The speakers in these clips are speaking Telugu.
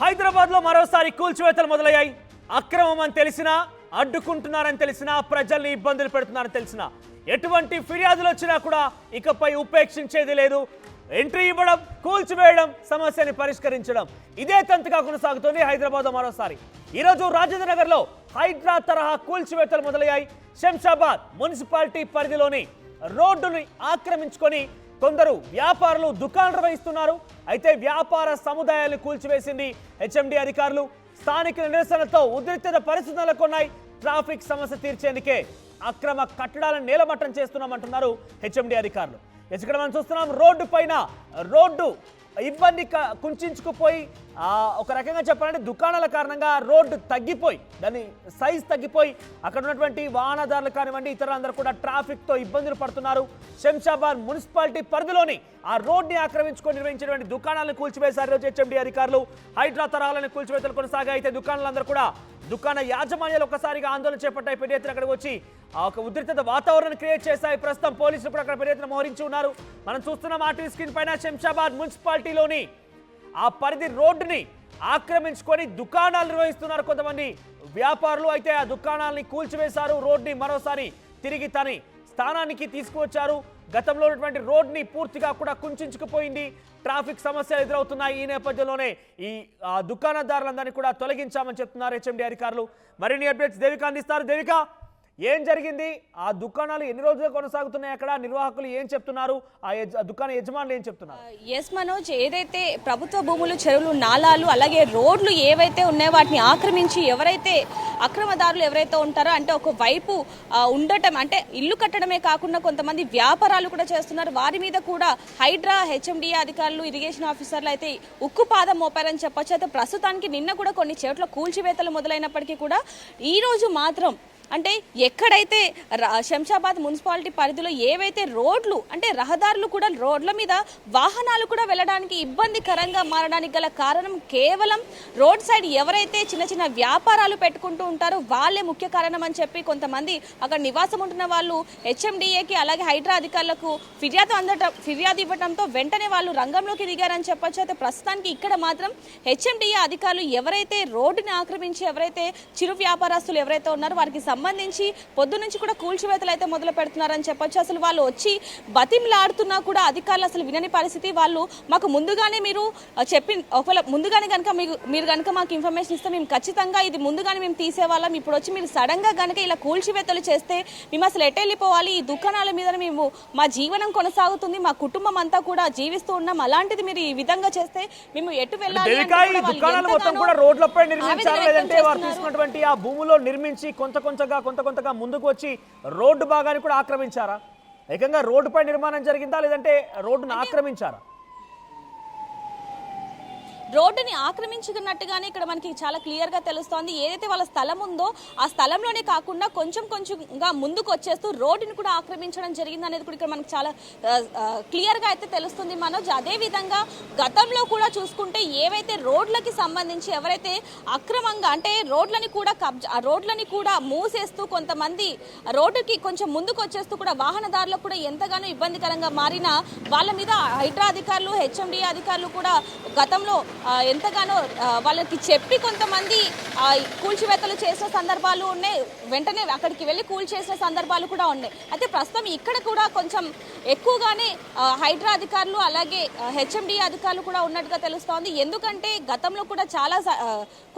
హైదరాబాద్ లో మరోసారి కూల్చివేతలు మొదలయ్యాయి. అక్రమం అని తెలిసినా, అడ్డుకుంటున్నారని తెలిసినా, ప్రజల్ని ఇబ్బందులు పెడుతున్నారని తెలిసినా, ఎటువంటి ఫిర్యాదులు వచ్చినా కూడా ఇకపై ఉపేక్షించేది లేదు. ఎంట్రీ ఇవ్వడం, కూల్చివేయడం, సమస్యని పరిష్కరించడం, ఇదే తంతుగా కొనసాగుతోంది హైదరాబాద్ మరోసారి. ఈరోజు రాజేంద్ర నగర్ లో హైడ్రా తరహా కూల్చివేతలు మొదలయ్యాయి. శంషాబాద్ మున్సిపాలిటీ పరిధిలోని రోడ్డుని ఆక్రమించుకొని కొందరు వ్యాపారులు దుకాణాలు నిర్వహిస్తున్నారు. అయితే వ్యాపార సముదాయాలను కూల్చివేసింది హెచ్ఎండి అధికారులు. స్థానికుల నిరసనతో ఉద్రిక్తత పరిస్థితులు నెలకొన్నాయి. ట్రాఫిక్ సమస్య తీర్చేందుకే అక్రమ కట్టడాలను నేలమట్టం చేస్తున్నామంటున్నారు హెచ్ఎండి అధికారులు. ఇక్కడ మనం చూస్తున్నాం, రోడ్డు పైన రోడ్డు ఇబ్బంది కుంచుకుపోయి ఒక రకంగా చెప్పాలంటే దుకాణాల కారణంగా రోడ్డు తగ్గిపోయి, దాని సైజ్ తగ్గిపోయి అక్కడ ఉన్నటువంటి వాహనదారులు కానివ్వండి, ఇతరులందరూ కూడా ట్రాఫిక్తో ఇబ్బందులు పడుతున్నారు. శంషాబాద్ మున్సిపాలిటీ పరిధిలోని ఆ రోడ్ని ఆక్రమించుకొని నిర్వహించినటువంటి దుకాణాలను కూల్చివేశారు ఈరోజు హెచ్ఎండి అధికారులు. హైడ్రా తరహాలను కూల్చివేతలు కొనసాగాయి. అయితే దుకాణాలందరూ కూడా, దుకాణ యాజమాన్యాలు ఒక్కసారిగా ఆందోళన చేపట్టాయి. పెద్ద ఎత్తున అక్కడికి వచ్చి ఒక ఉద్రిక్తత వాతావరణాన్ని క్రియేట్ చేశాయి. ప్రస్తుతం పోలీసులు కూడా అక్కడ పెద్ద ఎత్తున మోహరించి ఉన్నారు. మనం చూస్తున్నాం ఆర్టీవీ స్క్రీన్ పైన శంషాబాద్ మున్సిపాలిటీలోని ఆ పరిధి రోడ్డుని ఆక్రమించుకొని దుకాణాలు నిర్వహిస్తున్నారు కొంతమంది వ్యాపారులు. అయితే ఆ దుకాణాలని కూల్చివేశారు. రోడ్ని మరోసారి తిరిగి తన స్థానానికి తీసుకువచ్చారు. గతంలో ఉన్నటువంటి రోడ్ని పూర్తిగా కూడా కుంచుకుపోయింది. ట్రాఫిక్ సమస్యలు ఎదురవుతున్నాయి. ఈ నేపథ్యంలోనే ఈ దుకాణదారులందరినీ కూడా తొలగించామని చెప్తున్నారు హెచ్ఎండి అధికారులు. మరిన్ని అప్డేట్స్ దేవిక అందిస్తారు. దేవిక, ఏం జరిగింది? ఆ దుకాణాలు ఎన్ని రోజులు కొనసాగుతున్నాయి? అక్కడ నిర్వాహకులు ఏం చెప్తున్నారు? ఆ దుకాణ యజమానులు ఏం చెప్తున్నారు? ఎస్ మనోజ్, ఏదైతే ప్రభుత్వ భూములు, చెరువులు, నాలాలు, అలాగే రోడ్లు ఏవైతే ఉన్నాయో వాటిని ఆక్రమించి ఎవరైతే అక్రమదారులు ఎవరైతే ఉంటారో, అంటే ఒక వైపు ఉండటం, అంటే ఇల్లు కట్టడమే కాకుండా కొంతమంది వ్యాపారాలు కూడా చేస్తున్నారు. వారి మీద కూడా హైడ్రా, హెచ్ఎండిఏ అధికారులు, ఇరిగేషన్ ఆఫీసర్లు అయితే ఉక్కుపాదం మోపారని చెప్పొచ్చు. అయితే ప్రస్తుతానికి నిన్న కూడా కొన్ని చోట్ల కూల్చివేతలు మొదలైనప్పటికీ కూడా ఈ రోజు మాత్రం, అంటే ఎక్కడైతే శంషాబాద్ మున్సిపాలిటీ పరిధిలో ఏవైతే రోడ్లు, అంటే రహదారులు కూడా, రోడ్ల మీద వాహనాలు కూడా వెళ్ళడానికి ఇబ్బందికరంగా మారడానికి గల కారణం కేవలం రోడ్ సైడ్ ఎవరైతే చిన్న చిన్న వ్యాపారాలు పెట్టుకుంటూ ఉంటారో వాళ్ళే ముఖ్య కారణం అని చెప్పి కొంతమంది అక్కడ నివాసం ఉంటున్న వాళ్ళు హెచ్ఎండిఏకి అలాగే హైడ్రా అధికారులకు ఫిర్యాదు ఇవ్వడంతో వెంటనే వాళ్ళు రంగంలోకి దిగారని చెప్పొచ్చు. అయితే ప్రస్తుతానికి ఇక్కడ మాత్రం హెచ్ఎండిఏ అధికారులు ఎవరైతే రోడ్డుని ఆక్రమించి ఎవరైతే చిరు వ్యాపారస్తులు ఎవరైతే ఉన్నారో వారికి సంబంధించి పొద్దు నుంచి కూడా కూల్చివేతలు అయితే మొదలు పెడుతున్నారని చెప్పొచ్చు. అసలు వాళ్ళు వచ్చి బతిమలాడుతున్నా కూడా అధికారులు అసలు వినని పరిస్థితి. వాళ్ళు మాకు ముందుగానే మీరు ఒకవేళ ముందుగానే కనుక మీరు కనుక మాకు ఇన్ఫర్మేషన్ ఇస్తే మేము ఖచ్చితంగా ఇది ముందుగానే మేము తీసేవాళ్ళం. ఇప్పుడు వచ్చి మీరు సడన్ గా కనుక ఇలా కూల్చివేతలు చేస్తే మేము అసలు ఎటు వెళ్ళిపోవాలి? ఈ దుకాణాల మీద మేము మా జీవనం కొనసాగుతుంది, మా కుటుంబం అంతా కూడా జీవిస్తూ ఉన్నాం. అలాంటిది మీరు ఈ విధంగా చేస్తే మేము ఎటు వెళ్ళాలి? రోడ్లపై నిర్మించాలి, లేదంటే వారు తీసుకున్నటువంటి ఆ భూములో నిర్మించి కొంతగా ముందుకు వచ్చి రోడ్డు భాగాన్ని కూడా ఆక్రమించారా? ఏకంగా రోడ్డుపై నిర్మాణం జరిగిందా, లేదంటే రోడ్డును ఆక్రమించారా? రోడ్డుని ఆక్రమించుకున్నట్టుగానే ఇక్కడ మనకి చాలా క్లియర్ గా తెలుస్తోంది. ఏదైతే వాళ్ళ స్థలం ఉందో ఆ స్థలంలోనే కాకుండా కొంచెంగా ముందుకు వచ్చేస్తూ రోడ్డుని కూడా ఆక్రమించడం జరిగింది అనేది కూడా ఇక్కడ మనకి చాలా క్లియర్ గా అయితే తెలుస్తుంది మనోజ్. అదే విధంగా గతంలో కూడా చూసుకుంటే ఏవైతే రోడ్లకి సంబంధించి ఎవరైతే అక్రమంగా, అంటే రోడ్లని కూడా మూసేస్తూ కొంతమంది రోడ్డుకి కొంచెం ముందుకు వచ్చేస్తూ కూడా వాహనదారులకు కూడా ఎంతగానో ఇబ్బందికరంగా మారిన వాళ్ళ మీద హైడ్రా అధికారులు, హెచ్ఎండిఏ అధికారులు కూడా గతంలో ఎంతగానో వాళ్ళకి చెప్పి కొంతమంది కూల్చివేతలు చేసిన సందర్భాలు ఉన్నాయి. వెంటనే అక్కడికి వెళ్ళి కూల్చేసిన సందర్భాలు కూడా ఉన్నాయి. అయితే ప్రస్తుతం ఇక్కడ కూడా కొంచెం ఎక్కువగానే హైడ్రా అధికారులు అలాగే హెచ్ఎండిఏ అధికారులు కూడా ఉన్నట్టుగా తెలుస్తోంది. ఎందుకంటే గతంలో కూడా చాలా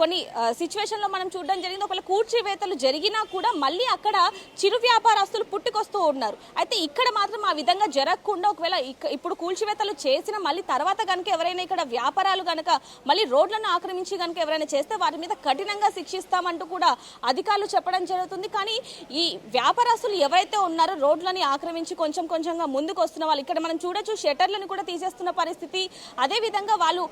కొన్ని సిచ్యువేషన్లో మనం చూడడం జరిగింది. ఒకవేళ కూల్చివేతలు జరిగినా కూడా మళ్ళీ అక్కడ చిరు వ్యాపారస్తులు పుట్టుకొస్తూ ఉన్నారు. అయితే ఇక్కడ మాత్రం ఆ విధంగా జరగకుండా, ఒకవేళ ఇప్పుడు కూల్చివేతలు చేసిన మళ్ళీ తర్వాత కనుక ఎవరైనా ఇక్కడ వ్యాపారాలు కనుక మళ్ళీ రోడ్లను ఆక్రమించి కనుక ఎవరైనా చేస్తే వారి మీద కఠినంగా శిక్షిస్తామంటూ కూడా అధికారులు చెప్పడం జరుగుతుంది. కానీ ఈ వ్యాపారస్తులు ఎవరైతే ఉన్నారో రోడ్లని ఆక్రమించి కొంచెంగా ముందుకు వస్తున్న వాళ్ళు, ఇక్కడ మనం చూడొచ్చు షట్టర్లను కూడా తీసేస్తున్న పరిస్థితి. అదే విధంగా వాళ్ళు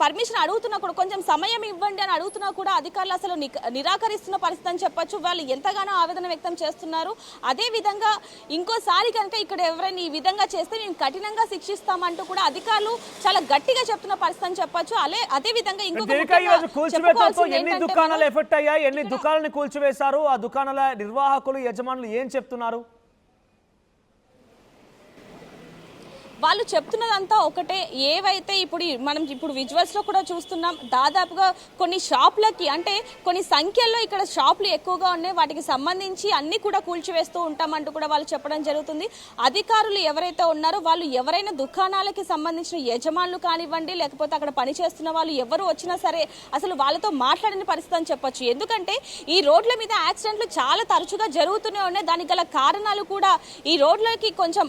పర్మిషన్ అడుగుతున్నా కూడా, కొంచెం సమయం ఇవ్వండి అని అడుగుతున్నా కూడా అధికారులు అసలు నిరాకరిస్తున్న పరిస్థితి అని చెప్పొచ్చు. వాళ్ళు ఎంతగానో ఆవేదన వ్యక్తం చేస్తున్నారు. అదే విధంగా ఇంకోసారి కనుక ఇక్కడ ఎవరైనా ఈ విధంగా చేస్తే మేము కఠినంగా శిక్షిస్తామంటూ కూడా అధికారులు చాలా గట్టిగా చెప్తున్న పరిస్థితి అని చెప్పొచ్చు. అదే విధంగా ఎన్ని దుకాణాలు ఎఫెక్ట్ అయ్యాయి, ఎన్ని దుకాణాలను కూల్చివేశారు, ఆ దుకాణాల నిర్వాహకులు, యజమానులు ఏం చెప్తున్నారు? వాళ్ళు చెప్తున్నదంతా ఒకటే. ఏవైతే మనం విజువల్స్ లో కూడా చూస్తున్నాం, దాదాపుగా కొన్ని షాపులకి అంటే కొన్ని సంఖ్యల్లో ఇక్కడ షాపులు ఎక్కువగా ఉన్నాయి, వాటికి సంబంధించి అన్ని కూడా కూల్చివేస్తూ ఉంటామంటూ కూడా వాళ్ళు చెప్పడం జరుగుతుంది. అధికారులు ఎవరైతే ఉన్నారో వాళ్ళు ఎవరైనా దుకాణాలకి సంబంధించిన యజమానులు కానివ్వండి, లేకపోతే అక్కడ పనిచేస్తున్న వాళ్ళు ఎవరు వచ్చినా సరే అసలు వాళ్ళతో మాట్లాడిన పరిస్థితి అని చెప్పొచ్చు. ఎందుకంటే ఈ రోడ్ల మీద యాక్సిడెంట్లు చాలా తరచుగా జరుగుతూనే ఉన్నాయి. దానికి గల కారణాలు కూడా ఈ రోడ్లకి కొంచెం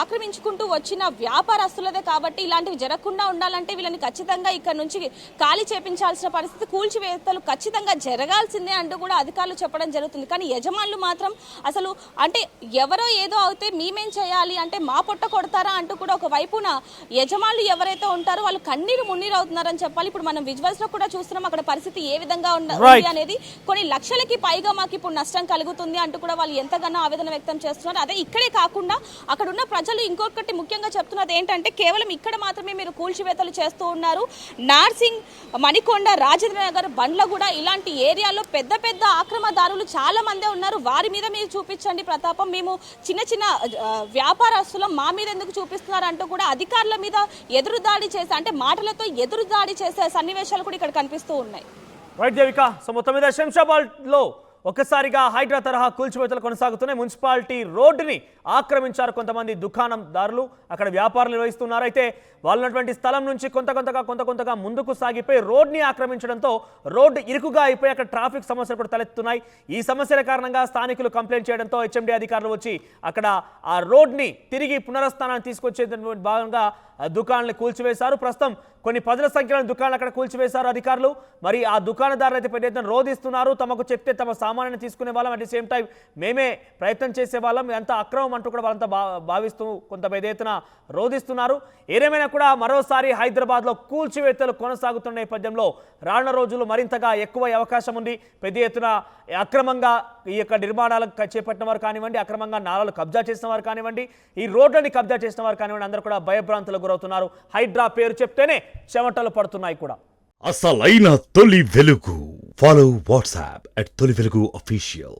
ఆక్రమించుకుంటూ వచ్చిన వ్యాపారస్తులదే. కాబట్టి ఇలాంటివి జరగకుండా ఉండాలంటే వీళ్ళని ఖచ్చితంగా ఇక్కడ నుంచి ఖాళీ చేపించాల్సిన పరిస్థితి, కూల్చివేతలు ఖచ్చితంగా జరగాల్సిందే అంటూ కూడా అధికారులు చెప్పడం జరుగుతుంది. కానీ యజమానులు మాత్రం అసలు అంటే ఎవరో ఏదో అయితే మేమేం చేయాలి అంటే మా పొట్ట కొడతారా అంటూ కూడా ఒక వైపున యజమానులు ఎవరైతే ఉంటారో వాళ్ళు కన్నీరు మున్నీరు అవుతున్నారని చెప్పాలి. ఇప్పుడు మనం విజువల్స్ లో కూడా చూస్తున్నాం అక్కడ పరిస్థితి ఏ విధంగా ఉంది అనేది. కొన్ని లక్షలకి పైగా మాకు ఇప్పుడు నష్టం కలుగుతుంది అంటూ కూడా వాళ్ళు ఎంతగానో ఆవేదన వ్యక్తం చేస్తున్నారు. అదే ఇక్కడే కాకుండా అక్కడ ఉన్న ప్రజలు ఇంకొకటి ముఖ్యంగా చెప్తున్నది ఏంటంటే కేవలం ఇక్కడ మాత్రమే మీరు కూల్చివేతలు చేస్తూ ఉన్నారు, నార్సింగ్, మణికొండ, రాజేంద్ర నగర్, బండ్లగూడ ఇలాంటి ఏరియాలో పెద్ద పెద్ద ఆక్రమణదారులు చాలా మందే ఉన్నారు, వారి మీద మీరు చూపించండి ప్రతాపం, మేము చిన్న చిన్న వ్యాపారస్తులం మా మీద ఎందుకు చూపిస్తున్నారు అంటూ కూడా అధికారుల మీద ఎదురుదాడి చేసే అంటే మాటలతో ఎదురుదాడి చేసే సన్నివేశాలు కూడా ఇక్కడ కనిపిస్తూ ఉన్నాయి. రైట్ దేవిక, సో మొత్తం మీద శంషాబాద్లో ఒక్కసారిగా హైడ్రా తరహా కూల్చివేతలు కొనసాగుతున్నాయి. మున్సిపాలిటీ రోడ్డుని ఆక్రమించారు కొంతమంది దుకాణందారులు, అక్కడ వ్యాపారాలు నిర్వహిస్తున్నారు. అయితే వాళ్ళున్నటువంటి స్థలం నుంచి కొంతగా ముందుకు సాగిపోయి రోడ్ని ఆక్రమించడంతో రోడ్డు ఇరుకుగా అయిపోయి అక్కడ ట్రాఫిక్ సమస్యలు కూడా తలెత్తున్నాయి. ఈ సమస్యల కారణంగా స్థానికులు కంప్లైంట్ చేయడంతో హెచ్ఎండి అధికారులు వచ్చి అక్కడ ఆ రోడ్ని తిరిగి పునరుస్థానాన్ని తీసుకొచ్చేటువంటి భాగంగా దుకాణాలను కూల్చివేశారు. ప్రస్తుతం కొన్ని పదుల సంఖ్యలో దుకాణాలు అక్కడ కూల్చివేశారు అధికారులు. మరి ఆ దుకాణదారులు అయితే పెద్ద ఎత్తున రోధిస్తున్నారు, తమకు చెప్తే తమ సామాన్యాన్ని తీసుకునే వాళ్ళం, అట్ ది సేమ్ టైం మేమే ప్రయత్నం చేసే వాళ్ళం, ఎంత అక్రమం అంటూ కూడా వాళ్ళంతా భావిస్తూ కొంత పెద్ద ఎత్తున రోధిస్తున్నారు. ఏదేమైనా కూడా మరోసారి హైదరాబాద్లో కూల్చివేతలు కొనసాగుతున్న నేపథ్యంలో రానున్న రోజులు మరింతగా ఎక్కువ అవకాశం ఉంది. పెద్ద ఎత్తున అక్రమంగా ఈ యొక్క నిర్మాణాలకు చేపట్టిన వారు కానివ్వండి, అక్రమంగా నాలాలు కబ్జా చేసిన వారు కానివ్వండి, ఈ రోడ్లని కబ్జా చేసిన వారు కానివ్వండి, అందరూ కూడా భయభ్రాంతులకు గురవుతున్నారు. హైడ్రా పేరు చెప్తేనే చెమటలు పడుతున్నాయి కూడా. అసలైన తొలి వెలుగు. ఫాలో వాట్సాప్ @తొలి వెలుగు అఫీషియల్.